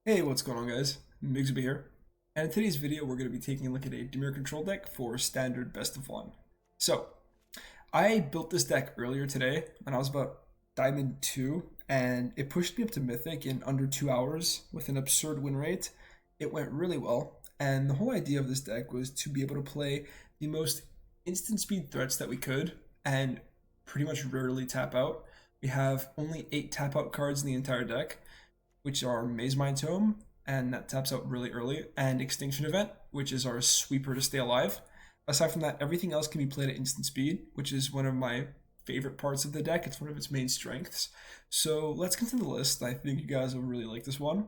Hey, what's going on, guys? Mqzuba here, and in today's video we're going to be taking a look at a Dimir control deck for standard best of one. So, I built this deck earlier today when I was about Diamond 2, and it pushed me up to Mythic in under 2 hours with an absurd win rate. It went really well, and the whole idea of this deck was to be able to play the most instant speed threats that we could, and pretty much rarely tap out. We have only 8 tap out cards in the entire deck, which are Maze Mind Tome, and that taps out really early, and Extinction Event, which is our sweeper to stay alive. Aside from that, everything else can be played at instant speed, which is one of my favorite parts of the deck. It's one of its main strengths. So let's get to the list. I think you guys will really like this one.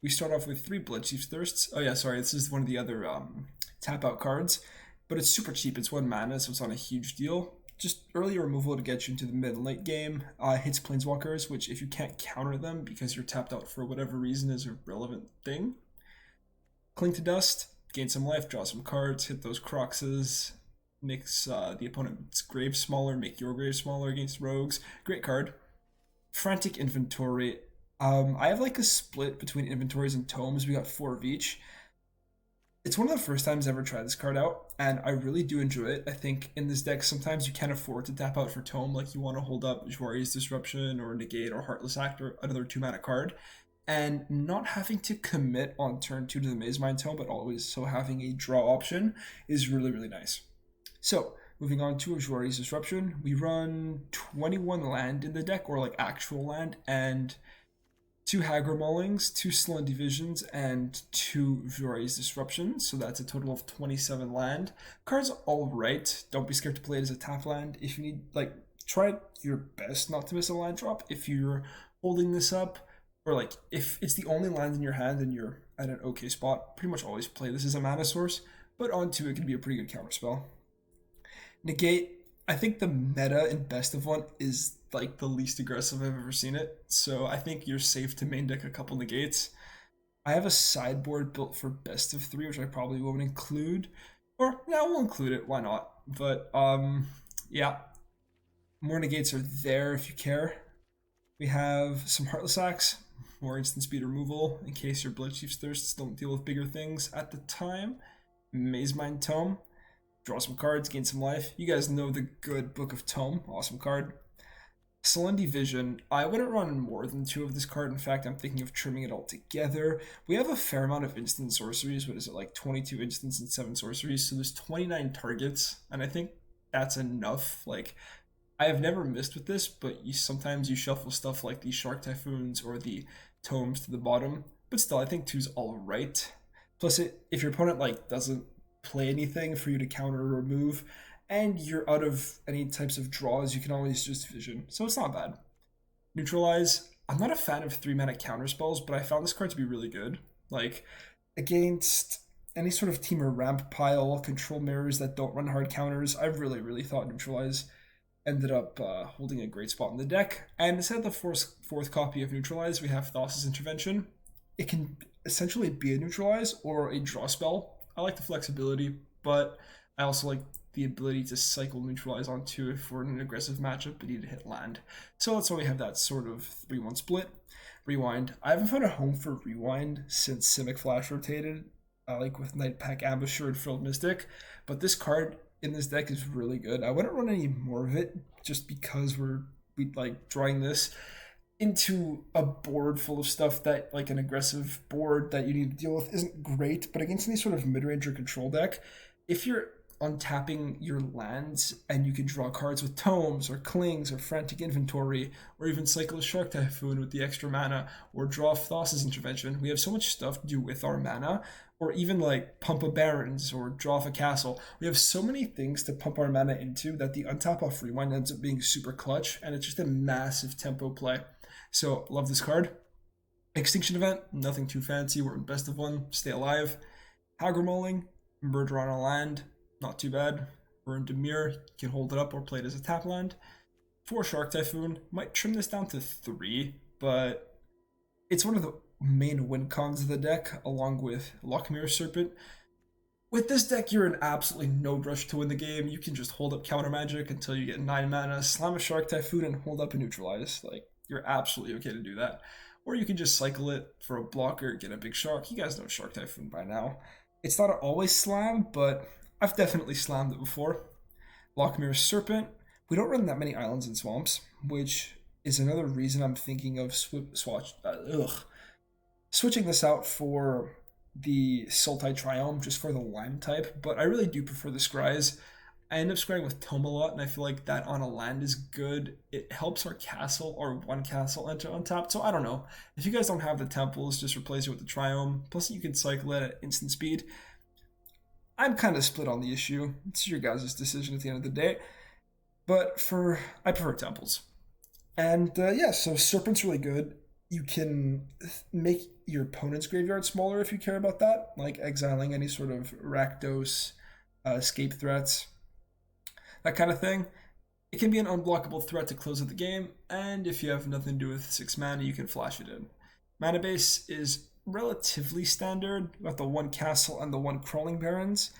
We start off with 3 Bloodchief's Thirsts. Oh yeah, sorry, this is one of the other tap out cards, but it's super cheap. It's 1 mana, so it's not a huge deal. Just early removal to get you into the mid and late game. Hits planeswalkers, which if you can't counter them because you're tapped out for whatever reason is a relevant thing. Cling to Dust, gain some life, draw some cards, hit those Croxes, makes the opponent's grave smaller, make your grave smaller against rogues. Great card. Frantic Inventory. I have like a split between inventories and tomes. We got 4 of each. It's one of the first times I ever tried this card out, and I really do enjoy it. I think in this deck, sometimes you can't afford to tap out for Tome, like you want to hold up Jwari's Disruption or Negate or Heartless Act or another 2 mana card, and not having to commit on turn 2 to the Maze Mind Tome, but always so having a draw option is really, really nice. So, moving on to Jwari's Disruption, we run 21 land in the deck, or like actual land, and 2 Hagra Maulings, 2 Sullen Divisions, and 2 Jwari's Disruptions. So that's a total of 27 land. Card's alright. Don't be scared to play it as a tap land. If you need, like, try your best not to miss a land drop. If you're holding this up, or like, if it's the only land in your hand and you're at an okay spot, pretty much always play this as a mana source. But on 2, it can be a pretty good counterspell. Negate, I think the meta in best of one is like the least aggressive I've ever seen it. So I think you're safe to main deck a couple negates. I have a sideboard built for best of 3, which I probably won't include. Or yeah, we'll include it, why not? But yeah. More negates are there if you care. We have some Heartless Acts, more instant speed removal in case your Bloodchief's Thirsts don't deal with bigger things at the time. Maze Mind Tome, draw some cards, gain some life. You guys know the good Book of Tome, awesome card. Selendi Vision, I wouldn't run more than 2 of this card. In fact, I'm thinking of trimming it all together. We have a fair amount of instant sorceries. What is it, like 22 instants and 7 sorceries? So there's 29 targets, and I think that's enough. Like, I have never missed with this, but sometimes you shuffle stuff like the Shark Typhoons or the Tomes to the bottom. But still, I think two's all right. Plus, if your opponent like doesn't play anything for you to counter or remove, and you're out of any types of draws, you can always just vision. So it's not bad. Neutralize. I'm not a fan of 3 mana counter spells, but I found this card to be really good. Like against any sort of team or ramp pile, control mirrors that don't run hard counters. I really, really thought Neutralize ended up holding a great spot in the deck. And instead of the fourth copy of Neutralize, we have Thassa's Intervention. It can essentially be a Neutralize or a draw spell. I like the flexibility, but I also like the ability to cycle Neutralize on 2 if we're in an aggressive matchup but need to hit land. So that's why we have that sort of 3-1 split. Rewind. I haven't found a home for Rewind since Simic Flash rotated, like with Night Pack Ambusher and Frilled Mystic, but this card in this deck is really good. I wouldn't run any more of it just because we like drawing this into a board full of stuff that like an aggressive board that you need to deal with isn't great, but against any sort of mid-range or control deck, if you're untapping your lands and you can draw cards with tomes or clings or frantic inventory or even cycle a Shark Typhoon with the extra mana or draw Thassa's Intervention, we have so much stuff to do with our mana, or even like pump a barons or draw off a castle. We have so many things to pump our mana into that the untap off rewind ends up being super clutch, and it's just a massive tempo play. So love this card. Extinction Event, nothing too fancy. We're in best of one, stay alive. Hagra Mauling, murder on a land, not too bad. We're in Dimir, you can hold it up or play it as a tap land. 4 Shark Typhoon, might trim this down to 3, but it's one of the main win cons of the deck, along with Lochmere Serpent. With this deck, you're in absolutely no rush to win the game. You can just hold up counter magic until you get 9 mana, slam a Shark Typhoon, and hold up and neutralize. Like, you're absolutely okay to do that. or you can just cycle it for a blocker, get a big shark. You guys know Shark Typhoon by now. It's not always slammed, but I've definitely slammed it before. Lochmere Serpent. We don't run that many islands and swamps, which is another reason I'm thinking of switching this out for the Sultai Triome just for the lime type, but I really do prefer the Scries. I end up scrying with Tome a lot, and I feel like that on a land is good. It helps our castle, or one castle, enter untapped, so I don't know. If you guys don't have the temples, just replace it with the Triome, plus you can cycle it at instant speed. I'm kind of split on the issue. It's your guys' decision at the end of the day. But I prefer temples. And yeah, so Serpent's really good. You can make your opponent's graveyard smaller if you care about that, like exiling any sort of Rakdos escape threats, that kind of thing. It can be an unblockable threat to close out the game, and if you have nothing to do with 6 mana, you can flash it in. Mana base is relatively standard. You got the 1 castle and the 1 crawling barons.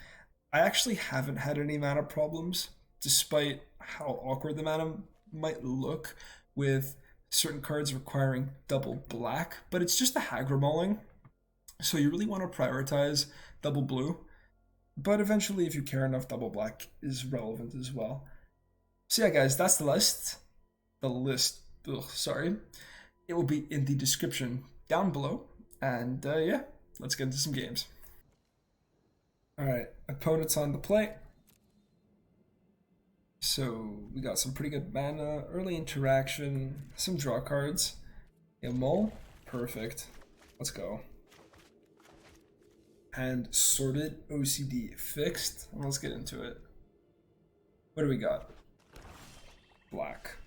I actually haven't had any mana problems, despite how awkward the mana might look with certain cards requiring double black, but it's just a Hagra Mauling, so you really want to prioritize double blue, but eventually if you care enough, double black is relevant as well. So yeah guys, that's the list. It will be in the description down below, and yeah, let's get into some games. Alright, opponents on the plate. So we got some pretty good mana, early interaction, some draw cards. A Mole, perfect. Let's go. And sorted, OCD fixed. Let's get into it. What do we got? Black.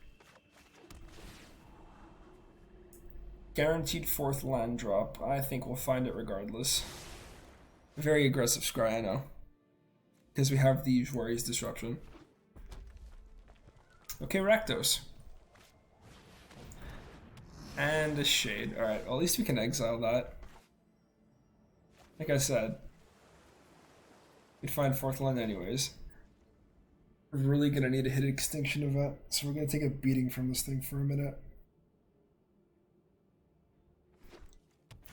Guaranteed 4th land drop. I think we'll find it regardless. Very aggressive scry, I know. Because we have the Jouari's Disruption. Okay, Rakdos. And a Shade. Alright, well, at least we can exile that. Like I said, we'd find 4th land anyways. We're really gonna need to hit Extinction Event, so we're gonna take a beating from this thing for a minute.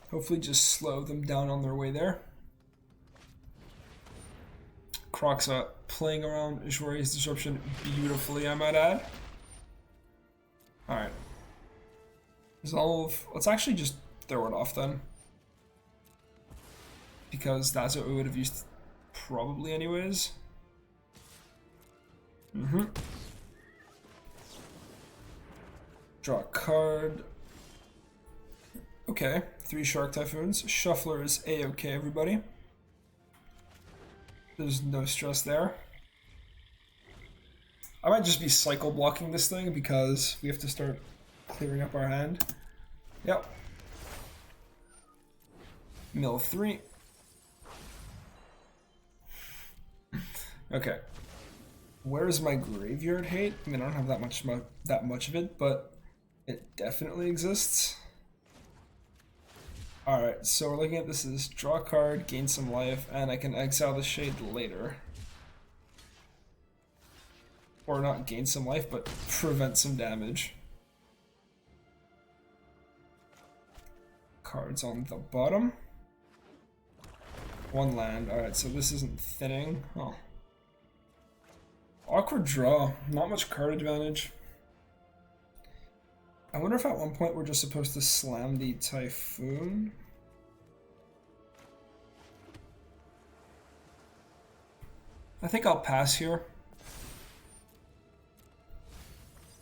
Hopefully just slow them down on their way there. Croxa playing around Jouari's Disruption beautifully, I might add. Alright. Resolve. Let's actually just throw it off then. Because that's what we would have used probably anyways. Draw a card. Okay, 3 Shark Typhoons. Shuffler is A-okay, everybody. There's no stress there. I might just be cycle blocking this thing because we have to start clearing up our hand. Yep. Mill 3. Okay. Where's my graveyard hate? I mean, I don't have that much of it, but it definitely exists. Alright, so we're looking at this as draw a card, gain some life, and I can exile the Shade later. Or not gain some life, but prevent some damage. Cards on the bottom. 1 land. Alright, so this isn't thinning. Oh. Awkward draw. Not much card advantage. I wonder if at one point we're just supposed to slam the Typhoon. I think I'll pass here.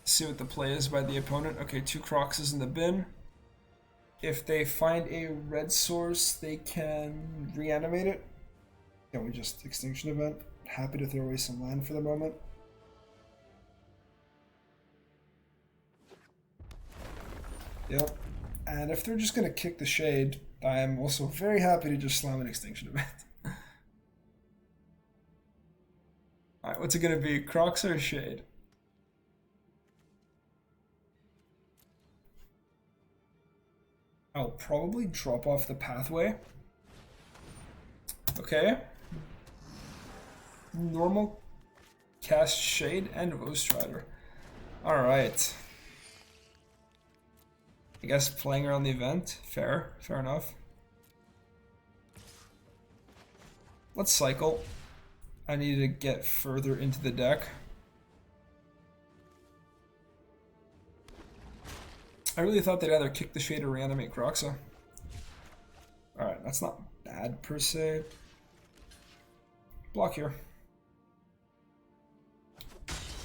See what the play is by the opponent. Okay, 2 Croxes in the bin. If they find a red source, they can reanimate it. Can we just Extinction Event? Happy to throw away some land for the moment. Yep. And if they're just going to kick the Shade, I am also very happy to just slam an Extinction Event. Alright, what's it going to be? Crocs or Shade? I'll probably drop off the pathway. Okay. Normal, cast Shade, and Ghost Rider. Alright. I guess playing around the event. Fair enough. Let's cycle. I need to get further into the deck. I really thought they'd either kick the Shade or reanimate Croxa. Alright, that's not bad per se. Block here.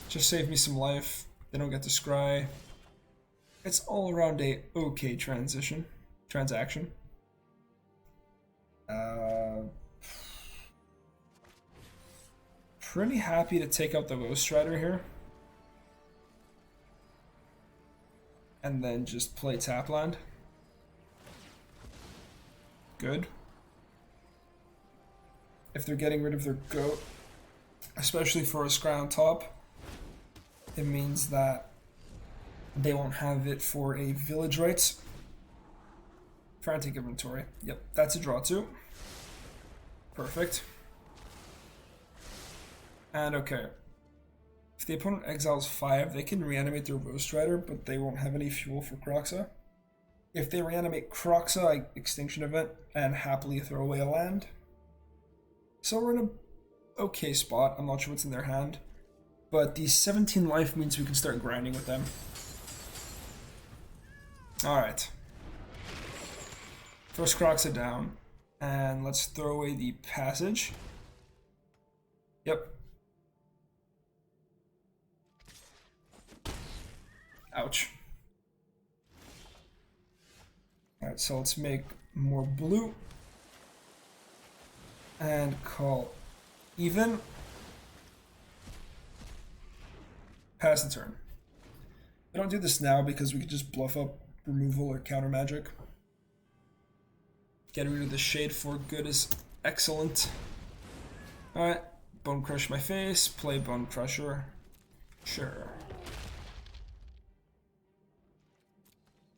Just save me some life. They don't get to scry. It's all around a okay transaction. Pretty happy to take out the Ghost Rider here. And then just play tap land. Good. If they're getting rid of their goat, especially for a scry on top, it means that they won't have it for a village rights. Frantic inventory. Yep, that's a draw too. Perfect. And okay. If the opponent exiles 5, they can reanimate their Ghost Rider, but they won't have any fuel for Croxa. If they reanimate Croxa, I Extinction Event and happily throw away a land. So we're in an okay spot. I'm not sure what's in their hand. But the 17 life means we can start grinding with them. Alright. First Croxa down. And let's throw away the passage. Yep. Ouch. Alright, so let's make more blue. And call even. Pass the turn. I don't do this now because we could just bluff up removal or counter magic. Getting rid of the Shade for good is excellent. Alright, Bone Crush my face, play Bone Crusher. Sure.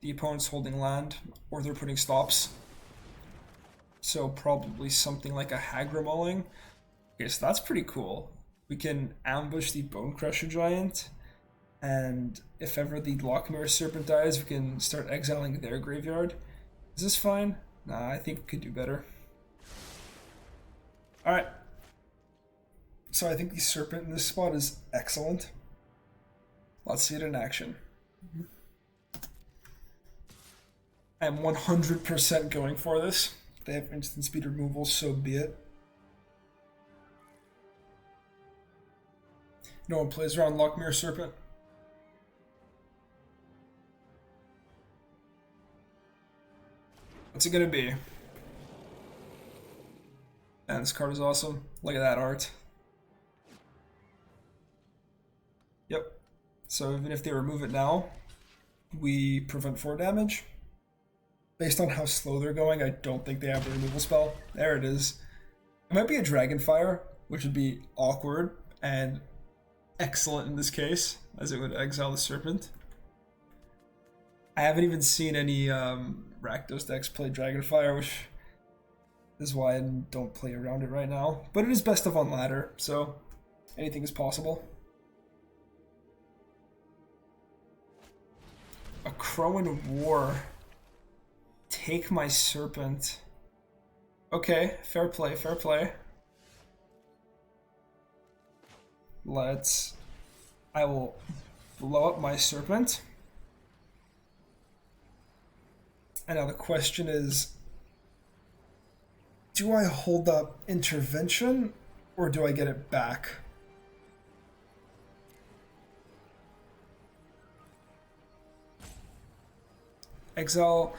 The opponent's holding land, or they're putting stops. So probably something like a Hagra Mauling. Okay, so that's pretty cool. We can ambush the Bone Crusher Giant, and if ever the Lockmere Serpent dies, we can start exiling their graveyard. Is this fine? Nah, I think we could do better. Alright. So I think the Serpent in this spot is excellent. Let's see it in action. I am 100% going for this. If they have instant speed removal, so be it. No one plays around Lockmere Serpent. What's it gonna be? Man, this card is awesome. Look at that art. Yep. So even if they remove it now, we prevent 4 damage. Based on how slow they're going, I don't think they have the removal spell. There it is. It might be a Dragonfire, which would be awkward and excellent in this case, as it would exile the Serpent. I haven't even seen any Rakdos decks play Dragonfire, which is why I don't play around it right now. But it is best of on ladder, so anything is possible. A Crow in War. Take my Serpent. Okay, fair play, fair play. I will blow up my Serpent. And now the question is, do I hold up Intervention or do I get it back? Exile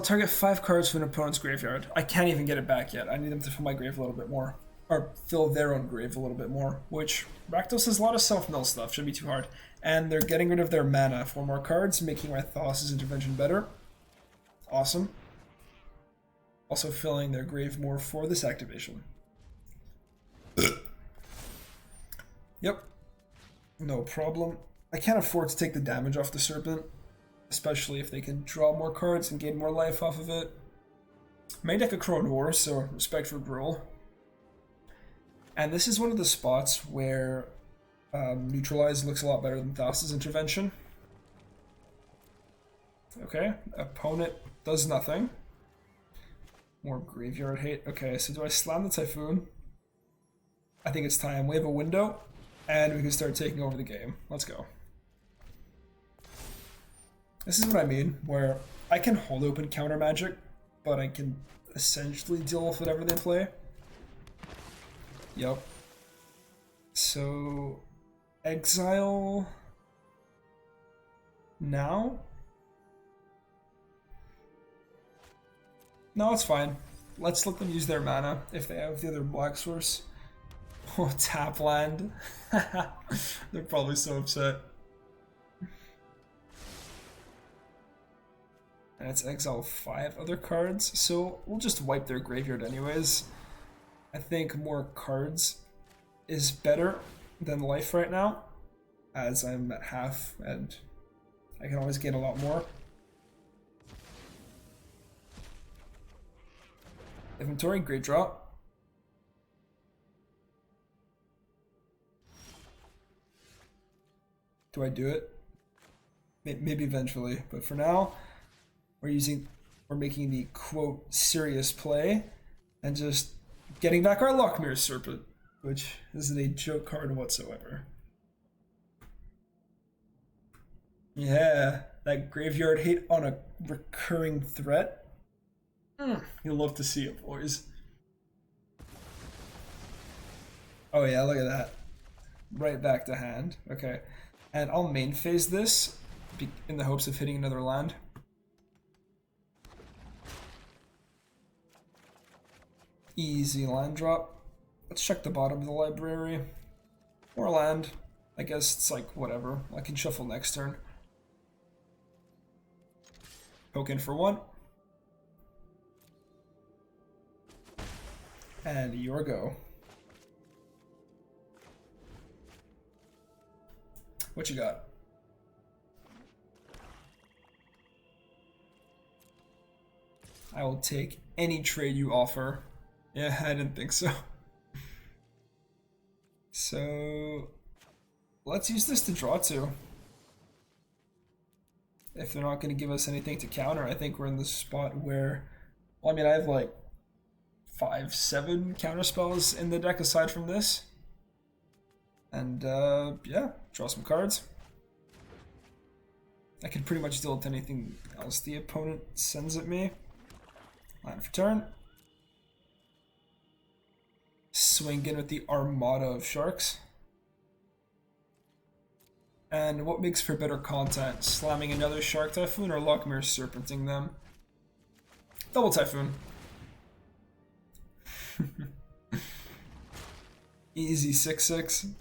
target 5 cards from an opponent's graveyard. I can't even get it back yet. I need them to fill my grave a little bit more. Or fill their own grave a little bit more. Which, Rakdos has a lot of self-mill stuff. Shouldn't be too hard. And they're getting rid of their mana. 4 more cards, making my Thassa's Intervention better. Awesome. Also filling their grave more for this activation. Yep. No problem. I can't afford to take the damage off the Serpent. Especially if they can draw more cards and gain more life off of it. May deck a Crow in War, so respect for Gruul. And this is one of the spots where Neutralize looks a lot better than Thassa's Intervention. Okay, opponent does nothing. More graveyard hate. Okay, so do I slam the Typhoon? I think it's time. We have a window, and we can start taking over the game. Let's go. This is what I mean, where I can hold open counter magic, but I can essentially deal with whatever they play. Yep. So, exile now? No, it's fine. Let's let them use their mana if they have the other black source. Oh, tap land. They're probably so upset. And it's exile 5 other cards, so we'll just wipe their graveyard anyways. I think more cards is better than life right now, as I'm at half and I can always gain a lot more. Inventory, great draw. Do I do it? Maybe eventually, but for now, we're making the quote serious play and just getting back our Lockmere Serpent, which isn't a joke card whatsoever. Yeah, that graveyard hate on a recurring threat. You'll love to see it, boys. Oh yeah, look at that. Right back to hand. Okay. And I'll main phase this in the hopes of hitting another land. Easy land drop. Let's check the bottom of the library. More land. I guess it's like whatever. I can shuffle next turn. Poke in for 1. And your go. What you got? I will take any trade you offer. Yeah, I didn't think so. So let's use this to draw 2. If they're not going to give us anything to counter, I think we're in the spot where, well, I mean, I have like 5-7 counter spells in the deck aside from this. And yeah, draw some cards. I can pretty much deal with anything else the opponent sends at me. Land for turn. Swing in with the Armada of Sharks. And what makes for better content? Slamming another Shark Typhoon or Lockmere Serpenting them? Double Typhoon. Easy 6-6.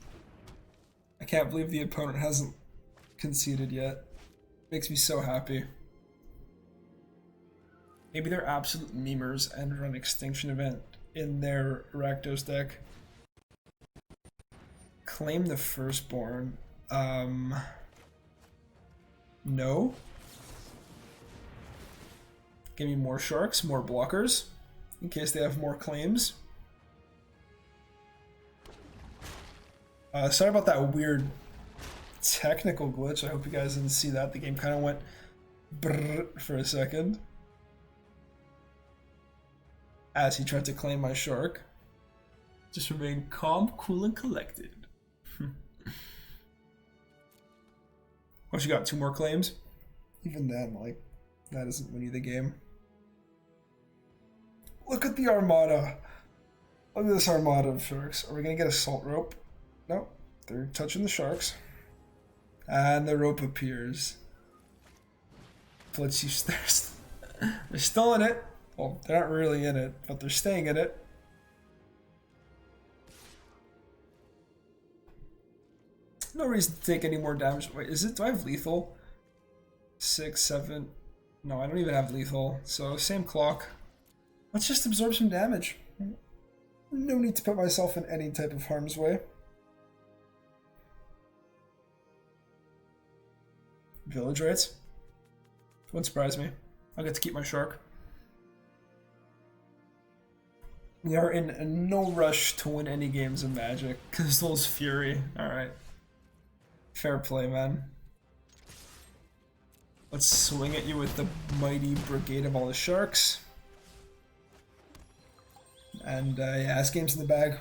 I can't believe the opponent hasn't conceded yet. Makes me so happy. Maybe they're absolute memers and run Extinction Event in their Rakdos deck. Claim the Firstborn. No. Give me more sharks, more blockers, in case they have more claims. Sorry about that weird technical glitch. I hope you guys didn't see that. The game kind of went brrr for a second as he tried to claim my shark. Just remain calm, cool, and collected. What you got? 2 more claims? Even then, like, that doesn't win you the game. Look at the Armada. Look at this Armada of sharks. Are we gonna get a Salt Rope? No, they're touching the sharks. And the rope appears. Let's use they're still in it. Well, they're not really in it, but they're staying in it. No reason to take any more damage. Wait, is it? Do I have lethal? 6, 7. No, I don't even have lethal. So, same clock. Let's just absorb some damage. No need to put myself in any type of harm's way. Village Rites. Wouldn't surprise me. I'll get to keep my shark. We are in no rush to win any games of Magic. Crystal's Fury. Alright. Fair play, man. Let's swing at you with the mighty brigade of all the sharks. And yeah, this game's in the bag.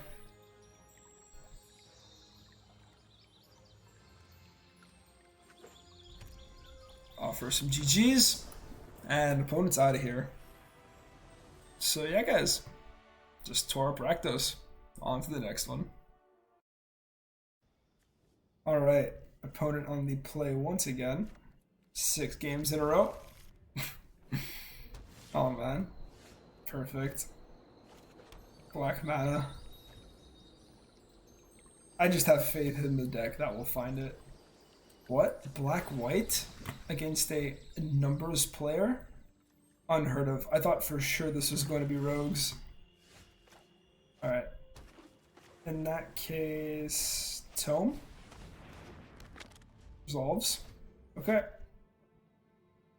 Offer some GGs, and opponent's out of here. So yeah, guys, just tore up Rakdos. On to the next one. All right, opponent on the play once again. 6 games in a row. Oh man, perfect. Black mana. I just have faith in the deck that will find it. What? Black-white against a numbers player? Unheard of. I thought for sure this was going to be rogues. Alright. In that case, Tome? Resolves. Okay.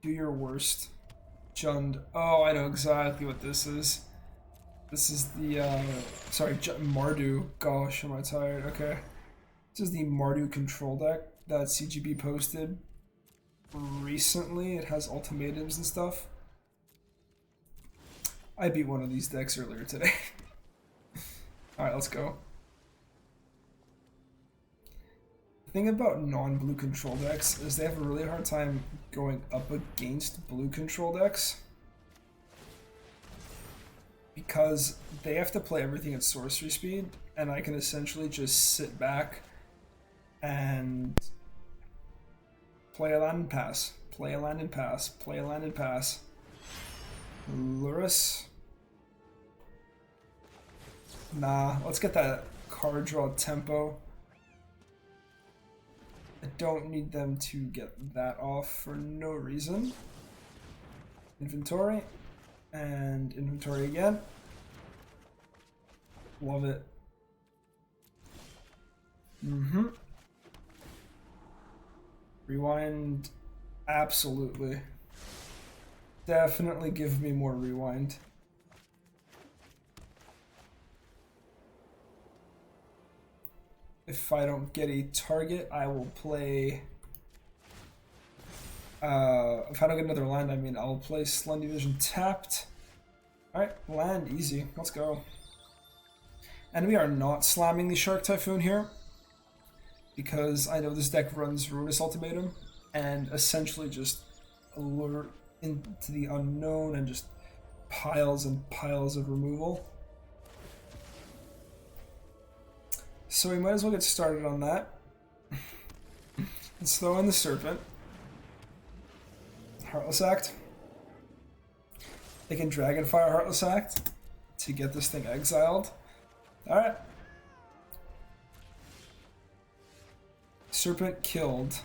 Do your worst. Jund. Oh, I know exactly what this is. This is the, sorry, Mardu. Gosh, am I tired. Okay. This is the Mardu control deck that CGB posted recently. It has ultimatums and stuff. I beat one of these decks earlier today. Alright, let's go. The thing about non-blue control decks is they have a really hard time going up against blue control decks, because they have to play everything at sorcery speed, and I can essentially just sit back and play a land and pass, play a land and pass, play a land and pass. Luris? Nah, let's get that card draw tempo. I don't need them to get that off for no reason. Inventory. And inventory again. Love it. Rewind. Absolutely. Definitely give me more rewind. If I don't get a target, I will play... if I don't get another land, I mean, I'll play Slundy Vision tapped. Alright, land, easy. Let's go. And we are not slamming the Shark Typhoon here, because I know this deck runs Ruinous Ultimatum, and essentially just allure into the unknown and just piles and piles of removal. So we might as well get started on that. Let's throw in the Serpent. Heartless Act. They can Dragonfire Heartless Act to get this thing exiled. Alright. Serpent killed.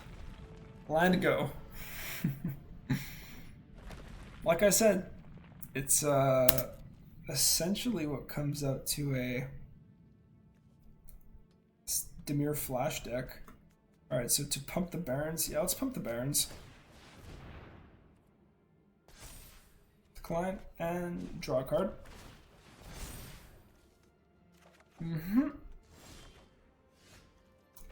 Land go. Like I said, it's essentially what comes out to a Dimir flash deck. Alright, so to pump the Barons, yeah, let's pump the Barons. Decline and draw a card.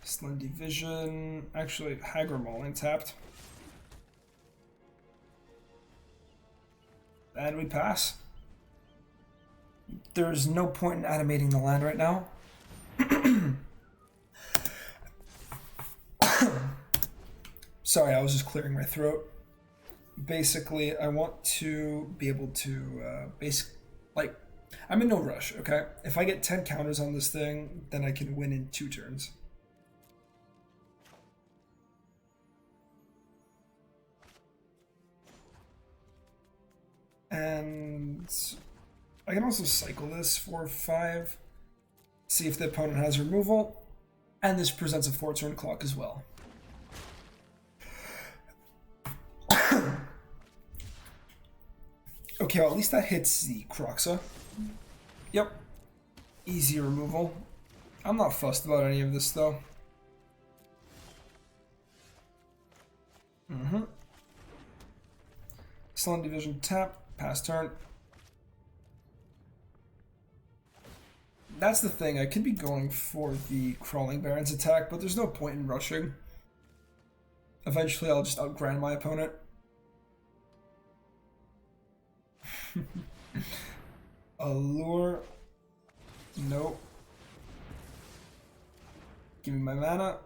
Slundy Vision, actually Hagra Mauling tapped. And we pass. There's no point in animating the land right now. Sorry, I was just clearing my throat. Basically, I want to be able to, I'm in no rush, okay? If I get 10 counters on this thing, then I can win in 2 turns. And I can also cycle this for 5, see if the opponent has removal, and this presents a 4-turn clock as well. Okay, well, at least that hits the Croxa. Yep. Easy removal. I'm not fussed about any of this, though. Slundy Division tap, pass turn. That's the thing, I could be going for the Crawling Barons attack, but there's no point in rushing. Eventually I'll just outgrind my opponent. Allure. Nope. Give me my mana.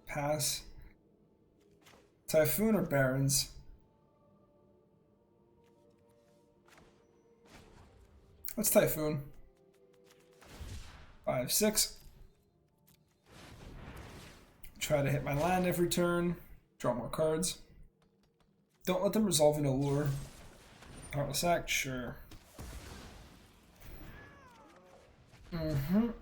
Pass. Typhoon or Barons? What's Typhoon? 5/6. Try to hit my land every turn. Draw more cards. Don't let them resolve into Allure. Heartless Act, sure. Now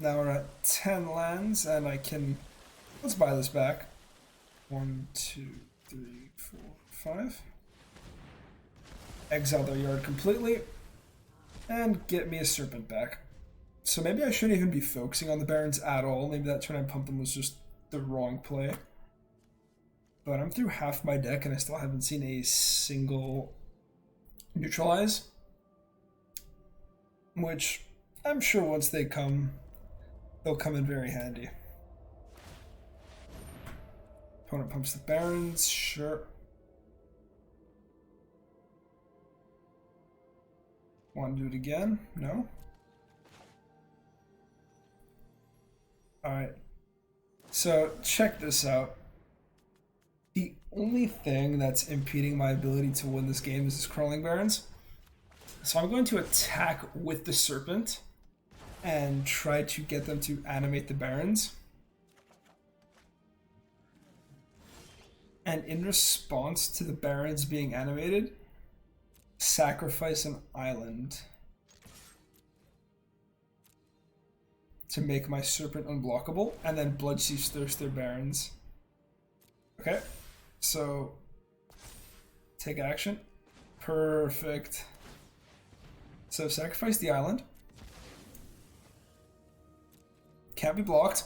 we're at 10 lands, and I can... Let's buy this back. 1, 2, 3, 4, 5. Exile their yard completely, and get me a Serpent back. So maybe I shouldn't even be focusing on the Barons at all. Maybe that turn I pumped them was just the wrong play. But I'm through half my deck, and I still haven't seen a single neutralize. Which I'm sure once they come, they'll come in very handy. Opponent pumps the Barons, sure. Want to do it again? No? Alright. So, check this out. The only thing that's impeding my ability to win this game is this Crawling Barons. So I'm going to attack with the Serpent and try to get them to animate the Barons. And in response to the Barons being animated, sacrifice an island to make my Serpent unblockable, and then Bloodchief's Thirst their Barons. Okay, so take action. Perfect. So sacrifice the island. Can't be blocked.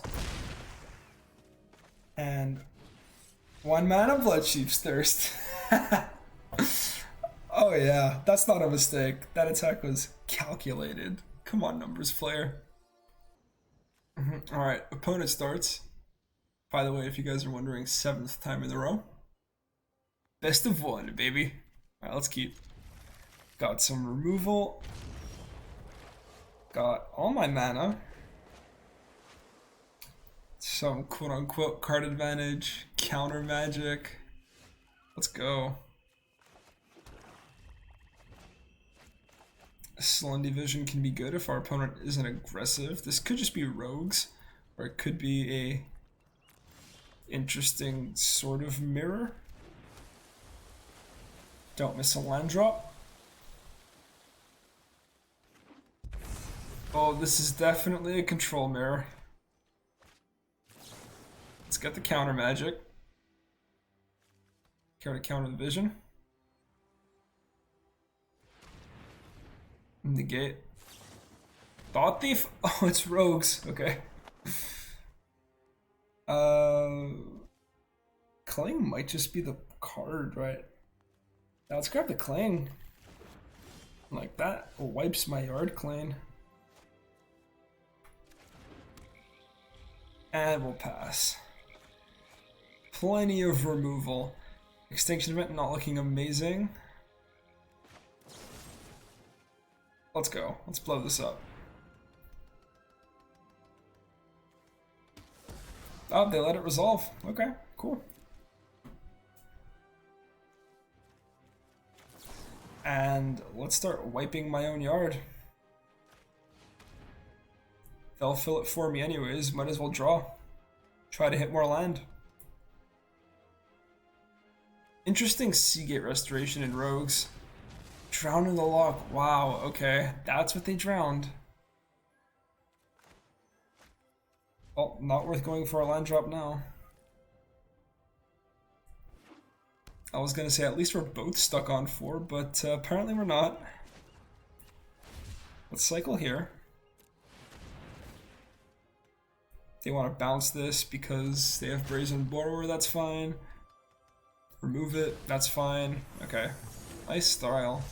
And 1 mana Bloodchief's Thirst. Oh yeah, that's not a mistake. That attack was calculated. Come on, numbers player. Alright, opponent starts. By the way, if you guys are wondering, 7th time in a row. Best of 1, baby. Alright, let's keep. Got some removal. Got all my mana. Some quote-unquote card advantage. Counter magic. Let's go. Slundy Vision can be good if our opponent isn't aggressive. This could just be rogues, or it could be a interesting sort of mirror. Don't miss a land drop. Oh, this is definitely a control mirror. Let's get the counter magic. Care to counter the vision. Negate. Thought Thief? Oh, it's rogues. Okay. Cling might just be the card, right? Now let's grab the Cling. Like that wipes my yard clean. And we'll pass. Plenty of removal. Extinction Event not looking amazing. Let's go. Let's blow this up. Oh, they let it resolve. Okay, cool. And let's start wiping my own yard. They'll fill it for me anyways. Might as well draw. Try to hit more land. Interesting Seagate Restoration in Rogues. Drown in the Lock. Wow, okay. That's what they drowned. Well, not worth going for a land drop now. I was gonna say at least we're both stuck on 4, but apparently we're not. Let's cycle here. They want to bounce this because they have Brazen Borrower, that's fine. Remove it, that's fine. Okay. Nice style.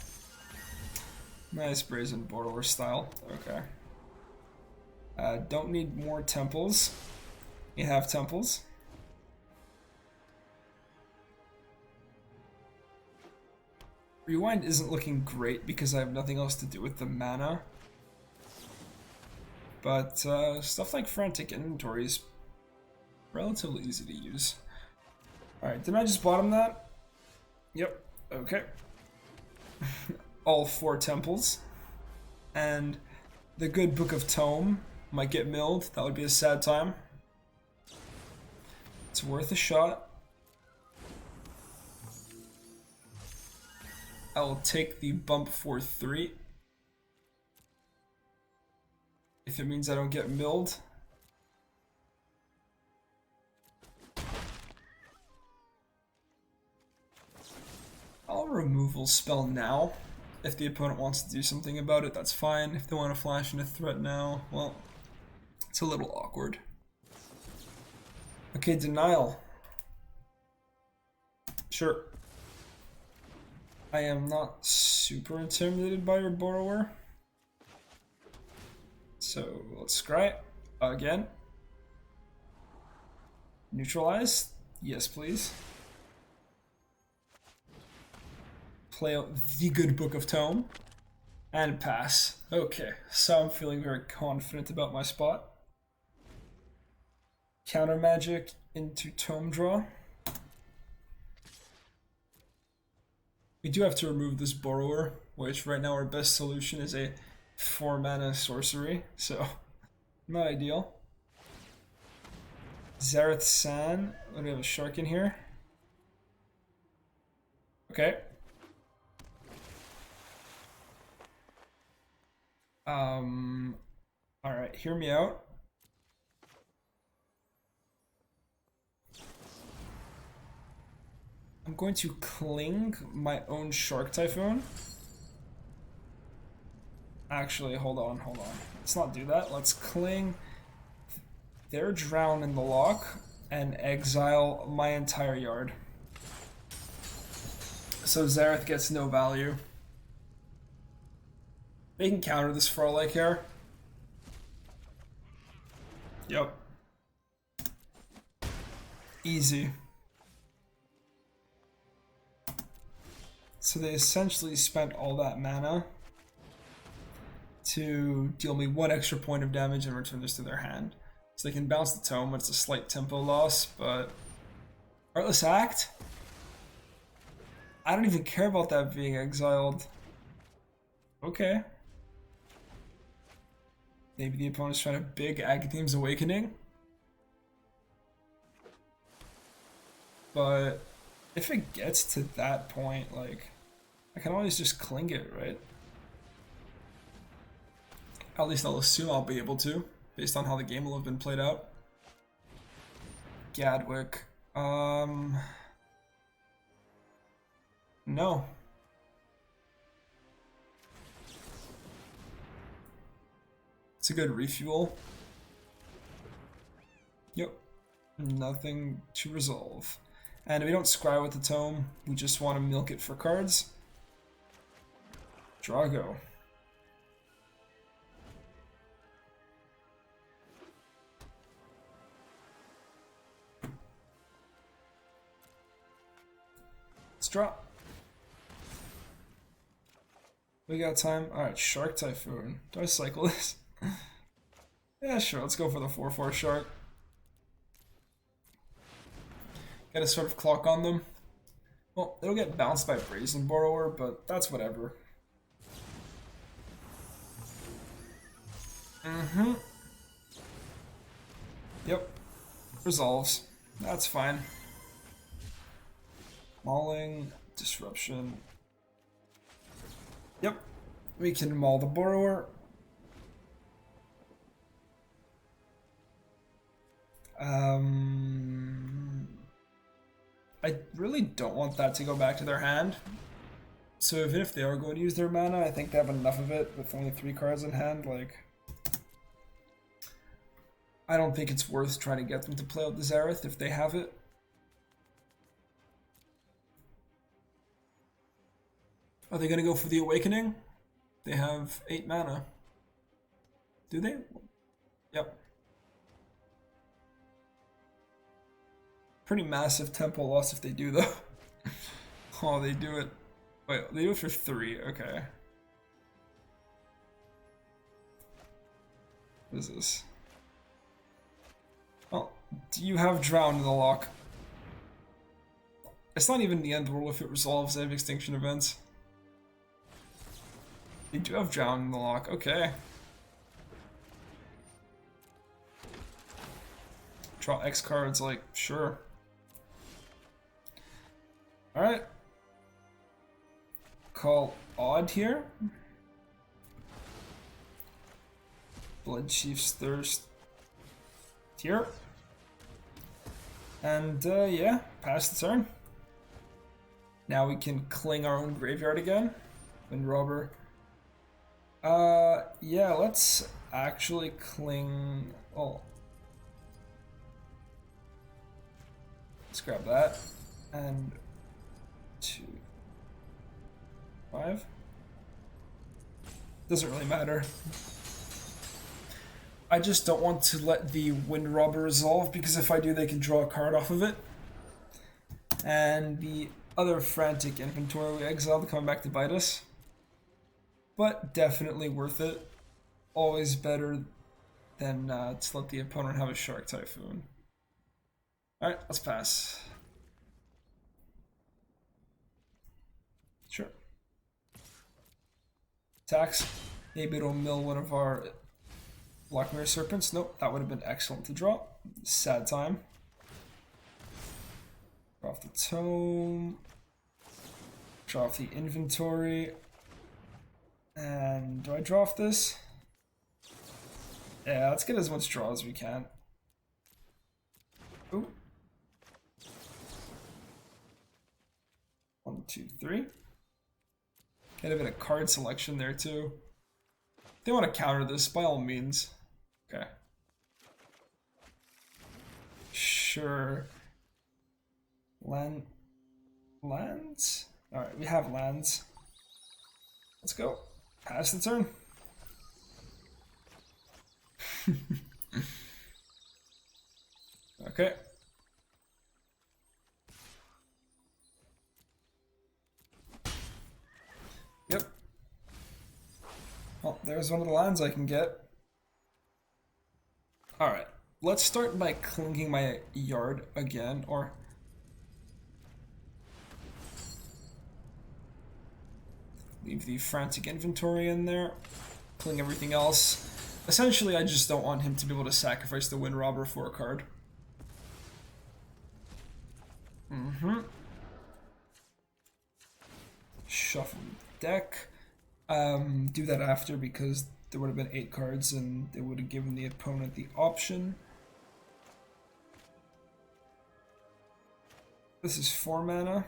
Nice Brazen Borrower style. Okay. Don't need more temples. You have temples. Rewind isn't looking great because I have nothing else to do with the mana. But stuff like Frantic Inventory is relatively easy to use. Alright, didn't I just bottom that? Yep, okay. All 4 temples. And the good Book of Tome might get milled. That would be a sad time. It's worth a shot. I will take the bump for 3. If it means I don't get milled. I'll removal spell now. If the opponent wants to do something about it, that's fine. If they want to flash in a threat now, well, it's a little awkward. Okay, denial. Sure. I am not super intimidated by your borrower. So let's scry it again. Neutralize. Yes, please. Play out the good Book of Tome. And pass. Okay, so I'm feeling very confident about my spot. Counter magic into Tome draw. We do have to remove this borrower, which right now our best solution is a 4-mana sorcery, so not ideal. Zareth San. Oh, do we have a shark in here? Okay. Alright, hear me out. I'm going to cling my own Shark Typhoon. Actually, hold on. Let's not do that. Let's cling their Drown in the lock and exile my entire yard. So Zareth gets no value. They can counter this for all I care. Yep. Easy. So they essentially spent all that mana to deal me 1 extra point of damage and return this to their hand. So they can bounce the tome, it's a slight tempo loss, but Heartless Act? I don't even care about that being exiled. Okay. Maybe the opponent's trying to big Agatheme's Awakening. But if it gets to that point, like, I can always just cling it, right? At least I'll assume I'll be able to, based on how the game will have been played out. Gadwick. No. It's a good refuel. Yep. Nothing to resolve. And if we don't scry with the tome, we just want to milk it for cards. Drago. Let's drop. We got time. Alright, Shark Typhoon. Do I cycle this? Yeah, sure. Let's go for the 4/4 Shark. Get a sort of clock on them. Well, it'll get bounced by Brazen Borrower, but that's whatever. Yep. Resolves. That's fine. Mauling. Disruption. Yep. We can maul the Borrower. I really don't want that to go back to their hand. So even if they are going to use their mana, I think they have enough of it with only 3 cards in hand. Like, I don't think it's worth trying to get them to play out the Zareth if they have it. Are they going to go for the Awakening? They have 8 mana. Do they? Yep. Pretty massive tempo loss if they do though. Oh, they do it. Wait, they do it for 3. Okay. What is this? Oh, do you have Drown in the lock? It's not even the end of the world if it resolves. They have extinction events. You do have Drown in the lock. Okay. Draw X cards, like, sure. Alright. Call Odd here. Blood Chief's Thirst here. And yeah, pass the turn. Now we can cling our own graveyard again. Wind Robber. Yeah, let's actually cling. Oh. Let's grab that. And 2, 5. Doesn't really matter. I just don't want to let the Wind Robber resolve, because if I do, they can draw a card off of it. And the other Frantic Inventory we exiled coming back to bite us. But definitely worth it. Always better than to let the opponent have a Shark Typhoon. Alright, let's pass. Sure. Attacks. Maybe it'll mill one of our Lockmere Serpents. Nope, that would have been excellent to draw. Sad time. Draw off the Tome. Draw off the Inventory. And do I draw off this? Yeah, let's get as much draw as we can. Ooh. 1, 2, 3. Get a bit of card selection there too. If they want to counter this, by all means. Okay. Sure. Lands? Alright, we have lands. Let's go. Pass the turn. Okay. Yep. Well, there's one of the lands I can get. Alright. Let's start by clinging my yard again, or... leave the Frantic Inventory in there. Cling everything else. Essentially, I just don't want him to be able to sacrifice the Wind Robber for a card. Shuffle the deck. Do that after, because there would have been 8 cards and they would have given the opponent the option. This is 4 mana.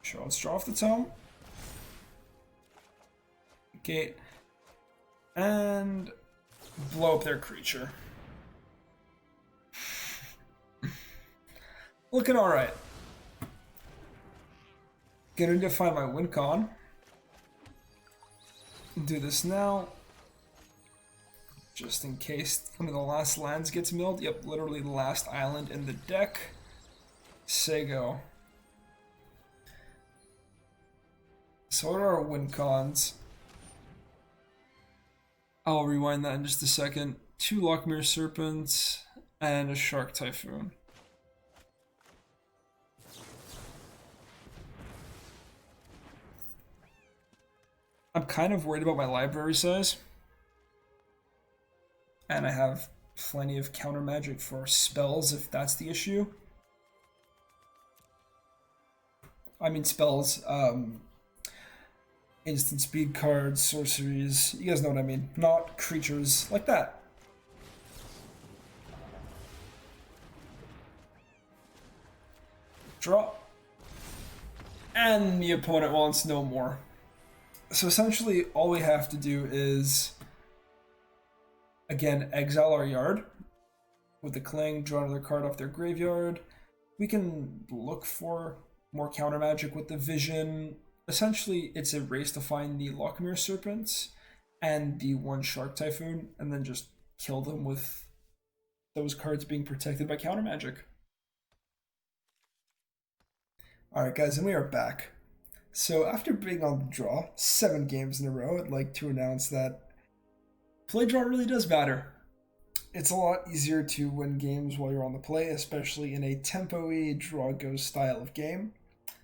Sure, let's draw off the Tome. Gate. And blow up their creature. Looking alright. Gonna go find my win con. Do this now. Just in case one of the last lands gets milled. Yep, literally the last island in the deck. Say go. So what are our win cons? I'll rewind that in just a second. 2 Lockmere Serpents and a Shark Typhoon. I'm kind of worried about my library size. And I have plenty of counter magic for spells if that's the issue. I mean spells, instant speed cards, sorceries, you guys know what I mean. Not creatures like that. Draw. And the opponent wants no more. So essentially all we have to do is, again, exile our yard with the cling, draw another card off their graveyard. We can look for more counter magic with the vision. Essentially, it's a race to find the Lockmere Serpents and the 1 Shark Typhoon, and then just kill them with those cards being protected by counter magic. Alright guys, and we are back. So after being on the draw 7 games in a row, I'd like to announce that play draw really does matter. It's a lot easier to win games while you're on the play, especially in a tempo-y, draw-go style of game.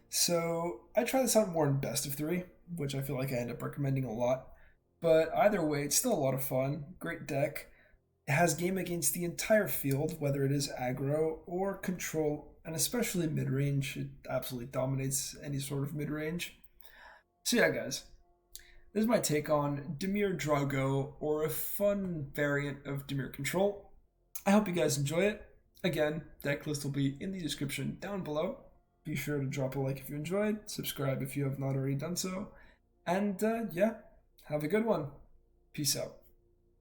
So I try this out more in best of 3, which I feel like I end up recommending a lot. But either way, it's still a lot of fun. Great deck. It has game against the entire field, whether it is aggro or control, and especially mid range. It absolutely dominates any sort of mid range. So, yeah, guys, this is my take on Dimir Drago, or a fun variant of Dimir Control. I hope you guys enjoy it. Again, deck list will be in the description down below. Be sure to drop a like if you enjoyed, subscribe if you have not already done so, and yeah, have a good one. Peace out.